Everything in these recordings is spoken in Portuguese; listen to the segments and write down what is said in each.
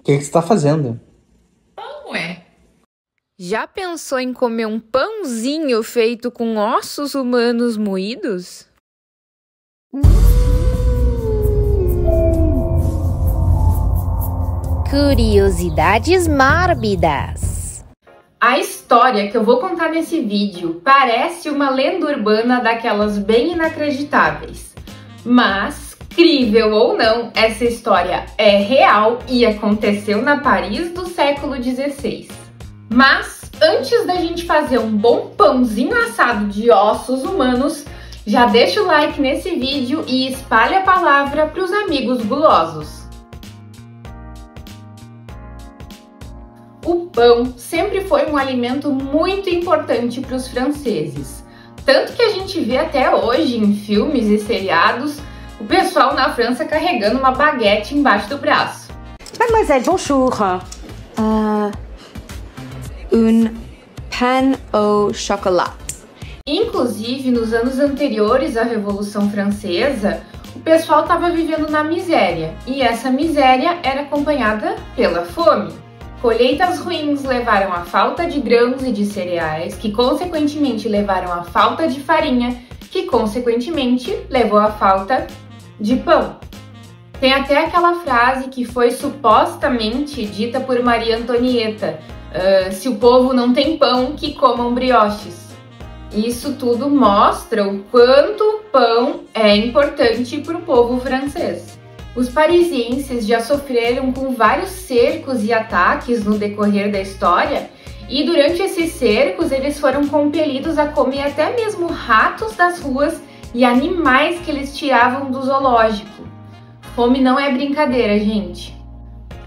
que você tá fazendo? Ué. Já pensou em comer um pãozinho feito com ossos humanos moídos? Curiosidades mórbidas. A história que eu vou contar nesse vídeo parece uma lenda urbana daquelas bem inacreditáveis. Mas, crível ou não, essa história é real e aconteceu na Paris do século XVI. Mas, antes da gente fazer um bom pãozinho assado de ossos humanos, já deixa o like nesse vídeo e espalhe a palavra para os amigos gulosos. O pão sempre foi um alimento muito importante para os franceses. Tanto que a gente vê até hoje em filmes e seriados o pessoal na França carregando uma baguete embaixo do braço. Mademoiselle, bonjour. Un pain au chocolat. Inclusive, nos anos anteriores à Revolução Francesa, o pessoal estava vivendo na miséria, e essa miséria era acompanhada pela fome. Colheitas ruins levaram à falta de grãos e de cereais, que consequentemente levaram à falta de farinha, que consequentemente levou à falta de pão. Tem até aquela frase que foi supostamente dita por Maria Antonieta: se o povo não tem pão, que comam brioches. Isso tudo mostra o quanto o pão é importante para o povo francês. Os parisienses já sofreram com vários cercos e ataques no decorrer da história, e durante esses cercos eles foram compelidos a comer até mesmo ratos das ruas e animais que eles tiravam do zoológico. Fome não é brincadeira, gente.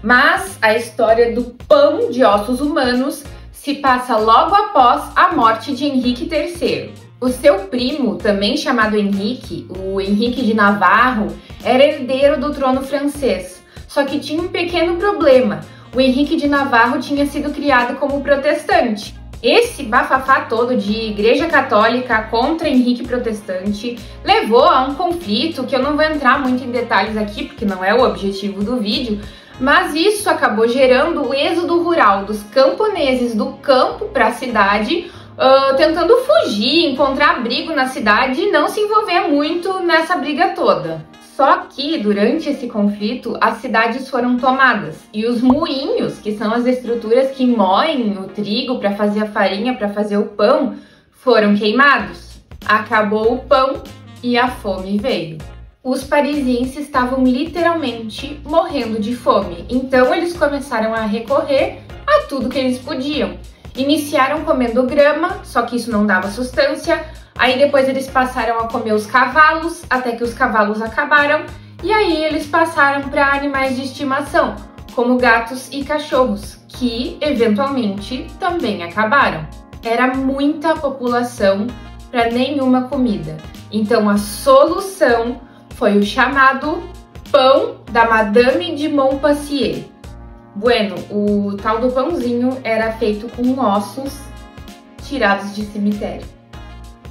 Mas a história do pão de ossos humanos se passa logo após a morte de Henrique III. O seu primo, também chamado Henrique, o Henrique de Navarro, era herdeiro do trono francês. Só que tinha um pequeno problema: o Henrique de Navarro tinha sido criado como protestante. Esse bafafá todo de Igreja Católica contra Henrique Protestante levou a um conflito que eu não vou entrar muito em detalhes aqui, porque não é o objetivo do vídeo, mas isso acabou gerando o êxodo rural dos camponeses do campo para a cidade, tentando fugir, encontrar abrigo na cidade e não se envolver muito nessa briga toda. Só que durante esse conflito as cidades foram tomadas e os moinhos, que são as estruturas que moem o trigo para fazer a farinha, para fazer o pão, foram queimados. Acabou o pão e a fome veio. Os parisienses estavam literalmente morrendo de fome, então eles começaram a recorrer a tudo que eles podiam. Iniciaram comendo grama, só que isso não dava sustância. Aí depois eles passaram a comer os cavalos, até que os cavalos acabaram. E aí eles passaram para animais de estimação, como gatos e cachorros, que eventualmente também acabaram. Era muita população para nenhuma comida. Então a solução foi o chamado pão da Madame de Montpensier. Bueno, o tal do pãozinho era feito com ossos tirados de cemitério.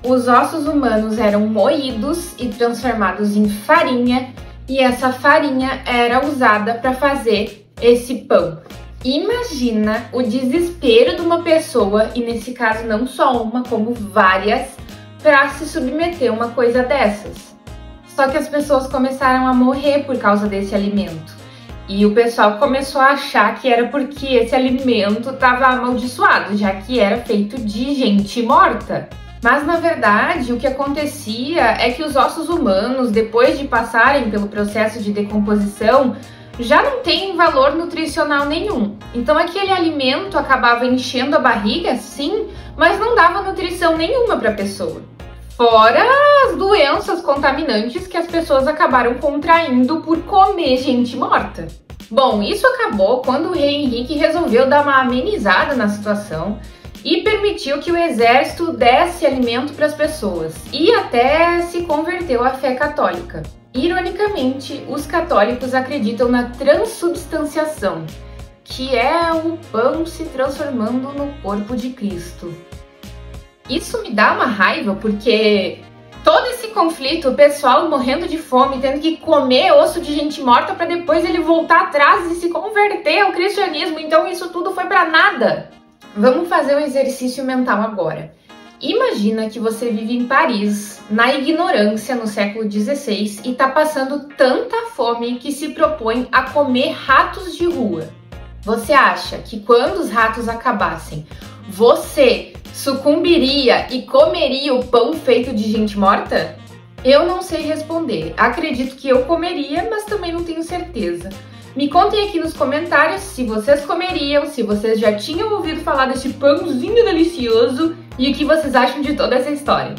Os ossos humanos eram moídos e transformados em farinha, e essa farinha era usada para fazer esse pão. Imagina o desespero de uma pessoa, e nesse caso não só uma, como várias, para se submeter a uma coisa dessas. Só que as pessoas começaram a morrer por causa desse alimento. E o pessoal começou a achar que era porque esse alimento estava amaldiçoado, já que era feito de gente morta. Mas na verdade o que acontecia é que os ossos humanos, depois de passarem pelo processo de decomposição, já não têm valor nutricional nenhum. Então aquele alimento acabava enchendo a barriga, sim, mas não dava nutrição nenhuma para a pessoa. Fora as doenças contaminantes que as pessoas acabaram contraindo por comer gente morta. Bom, isso acabou quando o rei Henrique resolveu dar uma amenizada na situação e permitiu que o exército desse alimento para as pessoas, e até se converteu à fé católica. Ironicamente, os católicos acreditam na transubstanciação, que é o pão se transformando no corpo de Cristo. Isso me dá uma raiva, porque Todo esse conflito, o pessoal morrendo de fome, tendo que comer osso de gente morta para depois ele voltar atrás e se converter ao cristianismo. Então isso tudo foi para nada. Vamos fazer um exercício mental agora. Imagina que você vive em Paris, na ignorância, no século XVI, e tá passando tanta fome que se propõe a comer ratos de rua. Você acha que quando os ratos acabassem, você sucumbiria e comeria o pão feito de gente morta? Eu não sei responder. Acredito que eu comeria, mas também não tenho certeza. Me contem aqui nos comentários se vocês comeriam, se vocês já tinham ouvido falar desse pãozinho delicioso e o que vocês acham de toda essa história.